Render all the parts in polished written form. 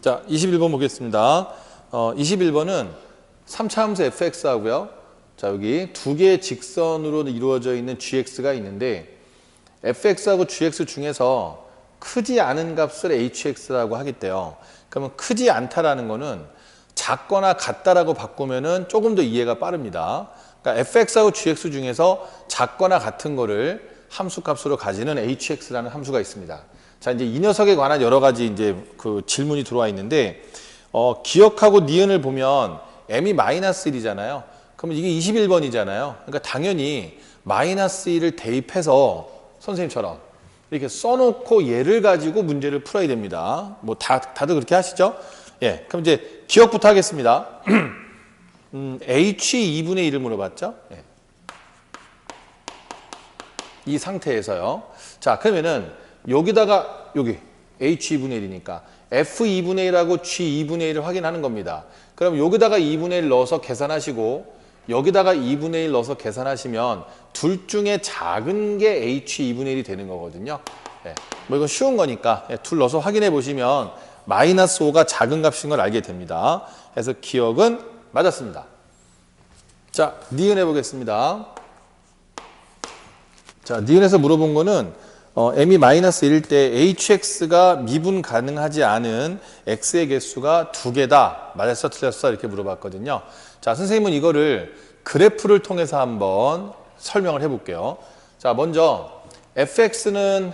자, 21번 보겠습니다. 21번은 3차 함수 fx하고요. 자, 여기 두 개의 직선으로 이루어져 있는 gx가 있는데 fx하고 gx 중에서 크지 않은 값을 hx라고 하겠대요. 그러면 크지 않다라는 거는 작거나 같다라고 바꾸면은 조금 더 이해가 빠릅니다. 그러니까 fx하고 gx 중에서 작거나 같은 거를 함수 값으로 가지는 hx라는 함수가 있습니다. 자, 이제 이 녀석에 관한 여러 가지 이제 그 질문이 들어와 있는데, 기억하고 니은을 보면 m이 마이너스 1이잖아요. 그러면 이게 21번이잖아요. 그러니까 당연히 마이너스 1을 대입해서 선생님처럼 이렇게 써놓고 얘를 가지고 문제를 풀어야 됩니다. 뭐 다들 그렇게 하시죠? 예. 그럼 이제 기억부터 하겠습니다. h 2분의 1을 물어봤죠? 예. 이 상태에서요. 자, 그러면은 여기다가 여기 h 2분의 1이니까 f 2분의 1하고 g 2분의 1을 확인하는 겁니다. 그럼 여기다가 2분의 1 넣어서 계산하시고 여기다가 2분의 1 넣어서 계산하시면 둘 중에 작은 게 h 2분의 1이 되는 거거든요. 예. 뭐 이건 쉬운 거니까 둘 넣어서 확인해 보시면 마이너스 5가 작은 값인 걸 알게 됩니다. 그래서 기억은 맞았습니다. 자, 니은 해보겠습니다. 자, 니은에서 물어본 거는 m이 마이너스 1일 때 hx가 미분 가능하지 않은 x의 개수가 2개다. 맞았어? 틀렸어? 이렇게 물어봤거든요. 자, 선생님은 이거를 그래프를 통해서 한번 설명을 해볼게요. 자, 먼저 fx는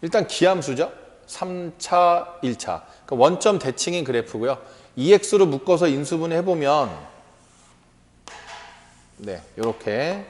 일단 기함수죠. 3차, 1차. 그러니까 원점 대칭인 그래프고요. 2x로 묶어서 인수분해 해보면 네, 이렇게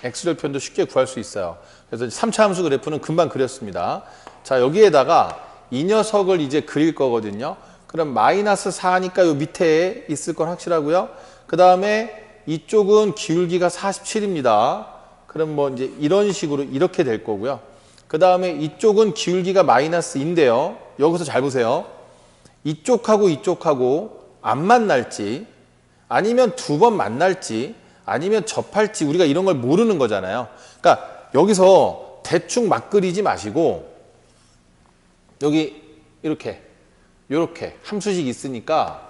x절편도 쉽게 구할 수 있어요. 그래서 3차 함수 그래프는 금방 그렸습니다. 자, 여기에다가 이 녀석을 이제 그릴 거거든요. 그럼 마이너스 4니까 요 밑에 있을 건 확실하고요. 그 다음에 이쪽은 기울기가 47입니다. 그럼 뭐 이제 이런 식으로 이렇게 될 거고요. 그 다음에 이쪽은 기울기가 마이너스인데요. 여기서 잘 보세요. 이쪽하고 이쪽하고 안 만날지 아니면 두 번 만날지 아니면 접할지 우리가 이런 걸 모르는 거잖아요. 그러니까 여기서 대충 막 그리지 마시고 여기 이렇게 함수식 있으니까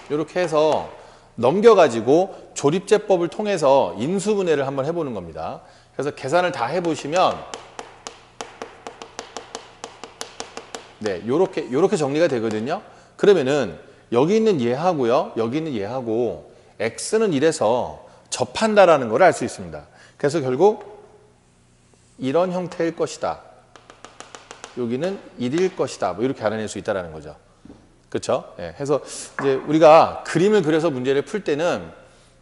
이렇게 해서 넘겨가지고 조립제법을 통해서 인수분해를 한번 해보는 겁니다. 그래서 계산을 다 해보시면 네, 요렇게 정리가 되거든요. 그러면은 여기 있는 얘하고요. 여기 있는 얘하고 x는 1에서 접한다라는 걸 알 수 있습니다. 그래서 결국 이런 형태일 것이다. 여기는 1일 것이다. 뭐 이렇게 알아낼 수 있다라는 거죠. 그렇죠? 예, 그래서 이제 우리가 그림을 그려서 문제를 풀 때는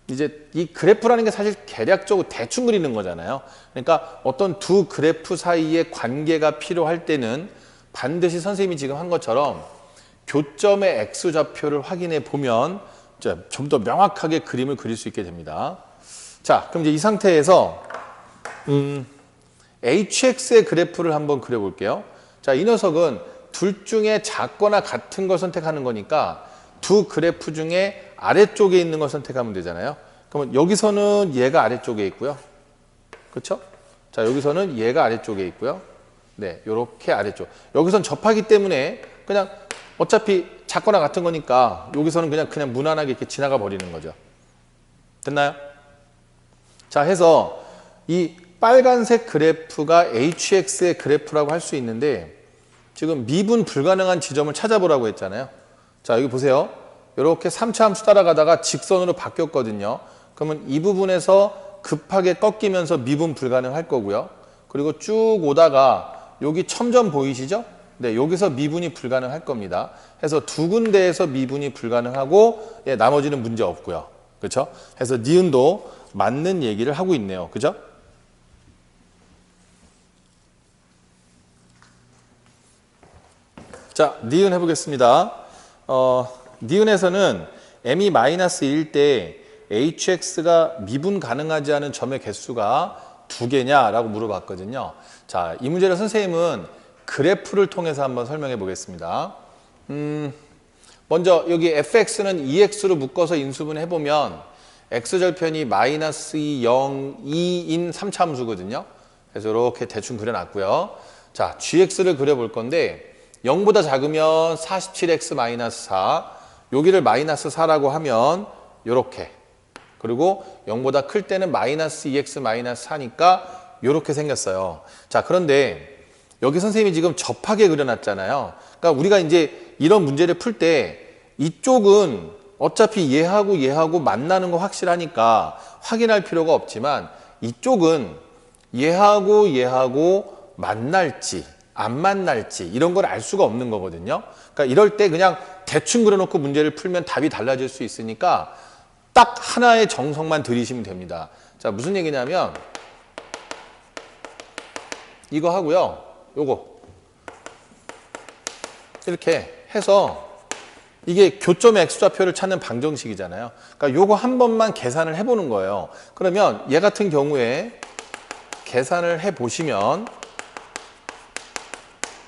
이제 이 그래프라는 게 사실 계략적으로 대충 그리는 거잖아요. 그러니까 어떤 두 그래프 사이의 관계가 필요할 때는 반드시 선생님이 지금 한 것처럼 교점의 x좌표를 확인해 보면 좀 더 명확하게 그림을 그릴 수 있게 됩니다. 자, 그럼 이제 이 상태에서 hx의 그래프를 한번 그려볼게요. 자, 이 녀석은 둘 중에 작거나 같은 걸 선택하는 거니까 두 그래프 중에 아래쪽에 있는 걸 선택하면 되잖아요. 그러면 여기서는 얘가 아래쪽에 있고요. 그렇죠? 자, 여기서는 얘가 아래쪽에 있고요. 네, 요렇게 아래쪽. 여기선 접하기 때문에 그냥 어차피 작거나 같은 거니까 여기서는 그냥 무난하게 이렇게 지나가 버리는 거죠. 됐나요? 자, 해서 이 빨간색 그래프가 hx의 그래프라고 할 수 있는데 지금 미분 불가능한 지점을 찾아보라고 했잖아요. 자, 여기 보세요. 이렇게 3차 함수 따라가다가 직선으로 바뀌었거든요. 그러면 이 부분에서 급하게 꺾이면서 미분 불가능할 거고요. 그리고 쭉 오다가 여기 첨점 보이시죠? 네, 여기서 미분이 불가능할 겁니다. 해서 두 군데에서 미분이 불가능하고 예, 나머지는 문제 없고요. 그렇죠? 해서 니은도 맞는 얘기를 하고 있네요. 그죠? 자, 니은 해보겠습니다. 니은에서는 m이 마이너스 1일 때 hx가 미분 가능하지 않은 점의 개수가 2개냐라고 물어봤거든요. 자, 이 문제를 선생님은 그래프를 통해서 한번 설명해 보겠습니다. 먼저 여기 fx는 2x로 묶어서 인수분해 해보면 x절편이 마이너스 2, 0, 2인 3차 함수거든요. 그래서 이렇게 대충 그려놨고요. 자, gx를 그려볼 건데 0보다 작으면 47x 마이너스 4, 여기를 마이너스 4라고 하면 이렇게, 그리고 0보다 클 때는 마이너스 2x 마이너스 4니까 이렇게 생겼어요. 자, 그런데 여기 선생님이 지금 접하게 그려놨잖아요. 그러니까 우리가 이제 이런 문제를 풀 때 이쪽은 어차피 얘하고 만나는 거 확실하니까 확인할 필요가 없지만 이쪽은 얘하고 만날지 안 만날지 이런 걸 알 수가 없는 거거든요. 그러니까 이럴 때 그냥 대충 그려놓고 문제를 풀면 답이 달라질 수 있으니까 딱 하나의 정석만 들이시면 됩니다. 자, 무슨 얘기냐면 이거 하고요. 요거 이렇게 해서 이게 교점의 x좌표를 찾는 방정식이잖아요. 그러니까 요거 한 번만 계산을 해보는 거예요. 그러면 얘 같은 경우에 계산을 해보시면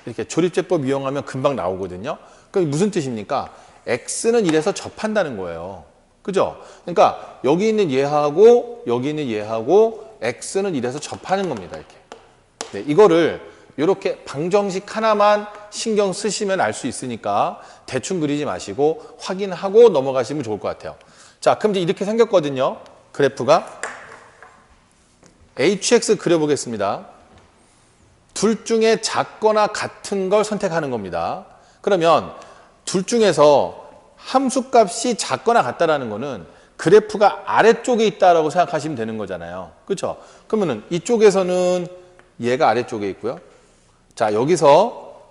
이렇게 조립제법 이용하면 금방 나오거든요. 그럼 무슨 뜻입니까? x는 1에서 접한다는 거예요. 그죠? 그러니까 여기 있는 얘하고 여기 있는 얘하고 x는 1에서 접하는 겁니다. 이렇게. 네, 이거를 이렇게 방정식 하나만 신경 쓰시면 알 수 있으니까 대충 그리지 마시고 확인하고 넘어가시면 좋을 것 같아요. 자, 그럼 이제 이렇게 생겼거든요. 그래프가. hx 그려보겠습니다. 둘 중에 작거나 같은 걸 선택하는 겁니다. 그러면 둘 중에서 함수값이 작거나 같다라는 거는 그래프가 아래쪽에 있다라고 생각하시면 되는 거잖아요. 그렇죠? 그러면은 이쪽에서는 얘가 아래쪽에 있고요. 자, 여기서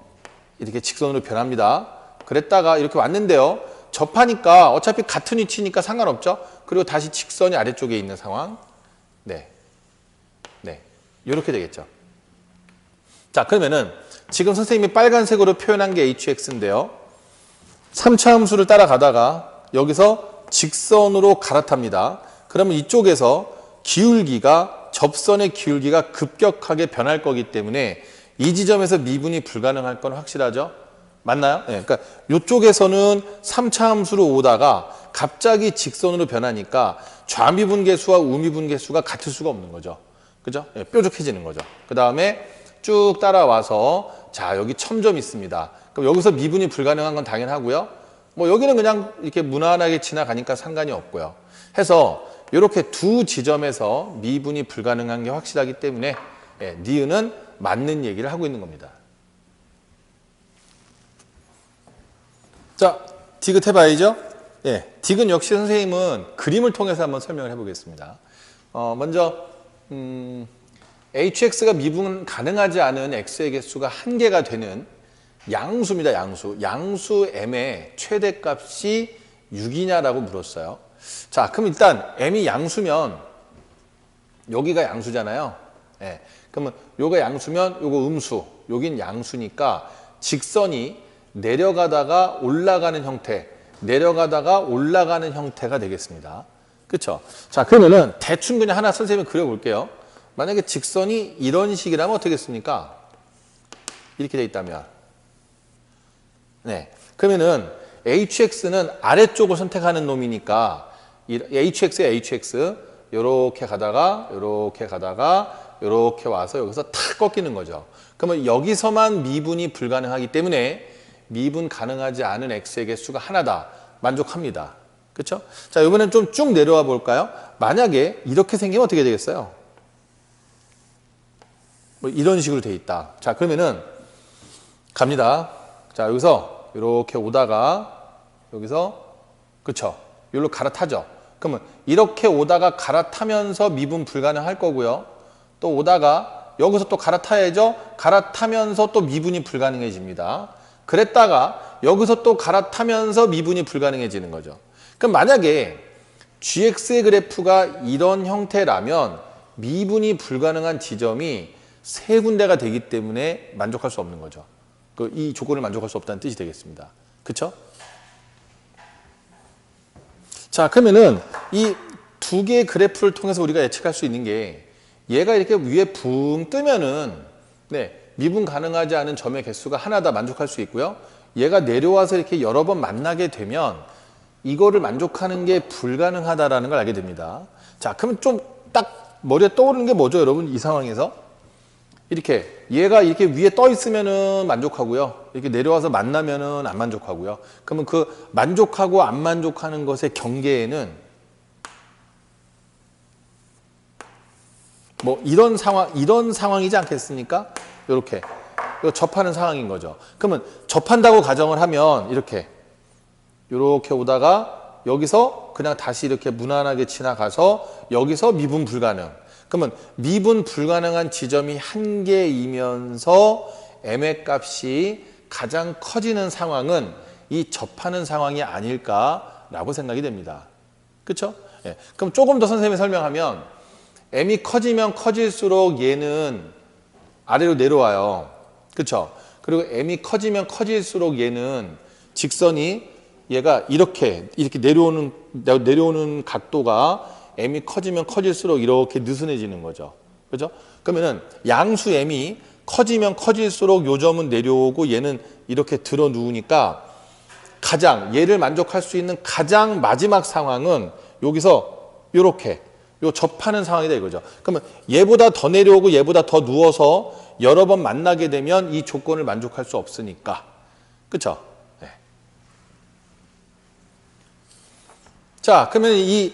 이렇게 직선으로 변합니다. 그랬다가 이렇게 왔는데요. 접하니까 어차피 같은 위치니까 상관없죠. 그리고 다시 직선이 아래쪽에 있는 상황. 네. 네. 이렇게 되겠죠. 자, 그러면은 지금 선생님이 빨간색으로 표현한 게 hx인데요. 3차 함수를 따라가다가 여기서 직선으로 갈아탑니다. 그러면 이쪽에서 기울기가 접선의 기울기가 급격하게 변할 거기 때문에 이 지점에서 미분이 불가능할 건 확실하죠? 맞나요? 네, 그러니까 이쪽에서는 3차 함수로 오다가 갑자기 직선으로 변하니까 좌미분계수와 우미분계수가 같을 수가 없는 거죠. 그죠? 네, 뾰족해지는 거죠. 그 다음에 쭉 따라와서 자, 여기 첨점 있습니다. 그럼 여기서 미분이 불가능한 건 당연하고요. 뭐 여기는 그냥 이렇게 무난하게 지나가니까 상관이 없고요. 해서 이렇게 두 지점에서 미분이 불가능한 게 확실하기 때문에 니은은 맞는 얘기를 하고 있는 겁니다. 자, 디귿 해봐야죠. 예, 디귿 역시 선생님은 그림을 통해서 한번 설명을 해보겠습니다. 먼저 hx가 미분 가능하지 않은 x의 개수가 한 개가 되는 양수입니다. 양수 m의 최대값이 6이냐라고 물었어요. 자, 그럼 일단 m이 양수면 여기가 양수잖아요. 예, 그러면 요가 양수면 요거 음수, 여긴 양수니까 직선이 내려가다가 올라가는 형태, 내려가다가 올라가는 형태가 되겠습니다. 그렇죠? 자, 그러면은 대충 그냥 하나 선생님이 그려볼게요. 만약에 직선이 이런 식이라면 어떻겠습니까? 이렇게 돼 있다면. 네. 그러면은 hx는 아래쪽을 선택하는 놈이니까 hx에 hx 요렇게 가다가 요렇게 와서 여기서 탁 꺾이는 거죠. 그러면 여기서만 미분이 불가능하기 때문에 미분 가능하지 않은 x의 개수가 하나다. 만족합니다. 그렇죠? 자, 이번엔 좀 쭉 내려와 볼까요? 만약에 이렇게 생기면 어떻게 되겠어요? 뭐 이런 식으로 돼 있다. 자, 그러면은 갑니다. 자, 여기서 이렇게 오다가 여기서 그렇죠? 여기로 갈아타죠. 그러면 이렇게 오다가 갈아타면서 미분 불가능할 거고요. 또 오다가 여기서 또 갈아타야죠. 갈아타면서 또 미분이 불가능해집니다. 그랬다가 여기서 또 갈아타면서 미분이 불가능해지는 거죠. 그럼 만약에 gx의 그래프가 이런 형태라면 미분이 불가능한 지점이 세 군데가 되기 때문에 만족할 수 없는 거죠. 이 조건을 만족할 수 없다는 뜻이 되겠습니다. 그렇죠? 자, 그러면은 이 두 개의 그래프를 통해서 우리가 예측할 수 있는 게 얘가 이렇게 위에 붕 뜨면은 미분 가능하지 않은 점의 개수가 하나다 만족할 수 있고요. 얘가 내려와서 이렇게 여러 번 만나게 되면 이거를 만족하는 게 불가능하다라는 걸 알게 됩니다. 자, 그러면 좀 딱 머리에 떠오르는 게 뭐죠, 여러분? 이 상황에서 이렇게 얘가 이렇게 위에 떠 있으면은 만족하고요. 이렇게 내려와서 만나면은 안 만족하고요. 그러면 그 만족하고 안 만족하는 것의 경계에는 뭐 이런 상황이지 않겠습니까? 이렇게 접하는 상황인 거죠. 그러면 접한다고 가정을 하면 이렇게 오다가 여기서 그냥 다시 이렇게 무난하게 지나가서 여기서 미분 불가능. 그러면 미분 불가능한 지점이 한 개이면서 m의 값이 가장 커지는 상황은 이 접하는 상황이 아닐까라고 생각이 됩니다. 그렇죠? 예. 그럼 조금 더 선생님이 설명하면 m이 커지면 커질수록 얘는 아래로 내려와요. 그렇죠? 그리고 m이 커지면 커질수록 얘는 직선이 얘가 이렇게 내려오는 각도가 m이 커지면 커질수록 이렇게 느슨해지는 거죠. 그죠? 그러면은 양수 m이 커지면 커질수록 요 점은 내려오고 얘는 이렇게 들어 누우니까 얘를 만족할 수 있는 가장 마지막 상황은 여기서 이렇게 접하는 상황이다 이거죠. 그러면 얘보다 더 내려오고 얘보다 더 누워서 여러 번 만나게 되면 이 조건을 만족할 수 없으니까. 그렇죠? 네. 자, 그러면 이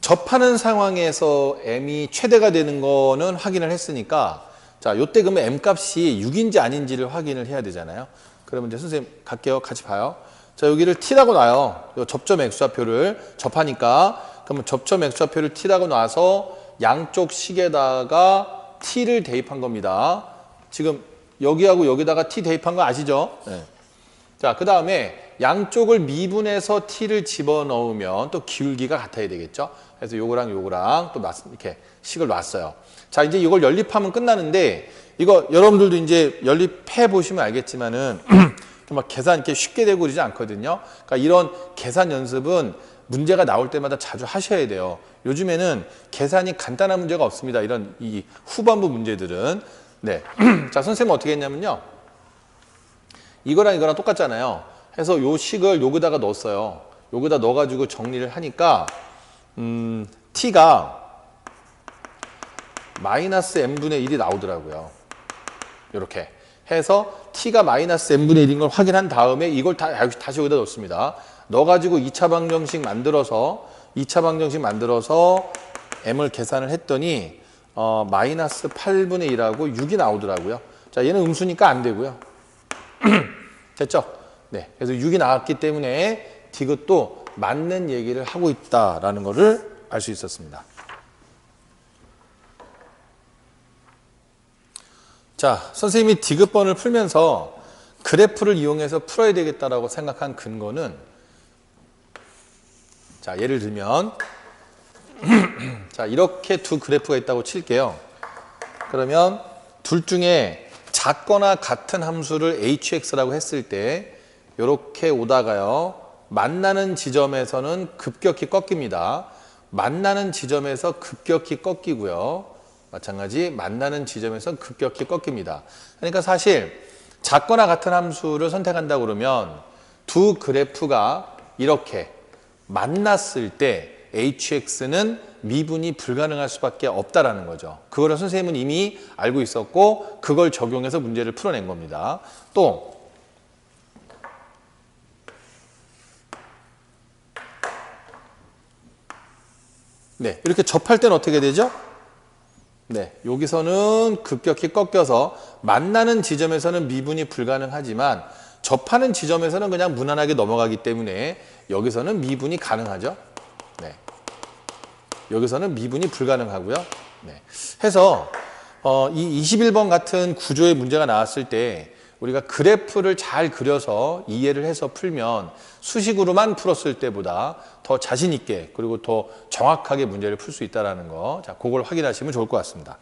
접하는 상황에서 m이 최대가 되는 거는 확인을 했으니까 자, 요때 그러면 m 값이 6인지 아닌지를 확인을 해야 되잖아요. 그러면 이제 선생님 갈게요. 같이 봐요. 자, 여기를 t라고 놔요. 요 접점 x좌표를 접하니까 그러면 접점 x좌표를 t라고 놔서 양쪽 식에다가 t를 대입한 겁니다. 지금 여기하고 여기다가 t 대입한 거 아시죠? 네. 자, 그 다음에 양쪽을 미분해서 t를 집어넣으면 또 기울기가 같아야 되겠죠? 그래서 요거랑 또 이렇게 식을 놨어요. 자, 이제 이걸 연립하면 끝나는데 이거 여러분들도 이제 연립해 보시면 알겠지만은 막 계산 이렇게 쉽게 되고 그러지 않거든요. 그러니까 이런 계산 연습은 문제가 나올 때마다 자주 하셔야 돼요. 요즘에는 계산이 간단한 문제가 없습니다. 이런 이 후반부 문제들은. 네. 자, 선생님은 어떻게 했냐면요. 이거랑 똑같잖아요. 해서 요 식을 여기다가 넣었어요. 여기다 넣어가지고 정리를 하니까 t가 마이너스 n분의 1이 나오더라고요. 이렇게 해서 t가 마이너스 n분의 1인 걸 확인한 다음에 이걸 다시 여기다 넣습니다. 넣어가지고 2차 방정식 만들어서 m을 계산을 했더니 마이너스 8분의 1하고 6이 나오더라고요. 자, 얘는 음수니까 안 되고요. 됐죠? 네. 그래서 6이 나왔기 때문에 디귿도 맞는 얘기를 하고 있다라는 것을 알 수 있었습니다. 자, 선생님이 디귿번을 풀면서 그래프를 이용해서 풀어야 되겠다라고 생각한 근거는 자, 예를 들면 자, 이렇게 두 그래프가 있다고 칠게요. 그러면 둘 중에 작거나 같은 함수를 hx라고 했을 때 이렇게 오다가요. 만나는 지점에서는 급격히 꺾입니다. 만나는 지점에서 급격히 꺾이고요. 마찬가지 만나는 지점에서 급격히 꺾입니다. 그러니까 사실 작거나 같은 함수를 선택한다 그러면 두 그래프가 이렇게 만났을 때 hx는 미분이 불가능할 수밖에 없다라는 거죠. 그거를 선생님은 이미 알고 있었고 그걸 적용해서 문제를 풀어낸 겁니다. 또 네, 이렇게 접할 때는 어떻게 되죠? 네, 여기서는 급격히 꺾여서 만나는 지점에서는 미분이 불가능하지만 접하는 지점에서는 그냥 무난하게 넘어가기 때문에 여기서는 미분이 가능하죠. 네, 여기서는 미분이 불가능하고요. 네, 해서 이 21번 같은 구조의 문제가 나왔을 때 우리가 그래프를 잘 그려서 이해를 해서 풀면 수식으로만 풀었을 때보다 더 자신 있게 그리고 더 정확하게 문제를 풀 수 있다는 거, 자, 그걸 확인하시면 좋을 것 같습니다.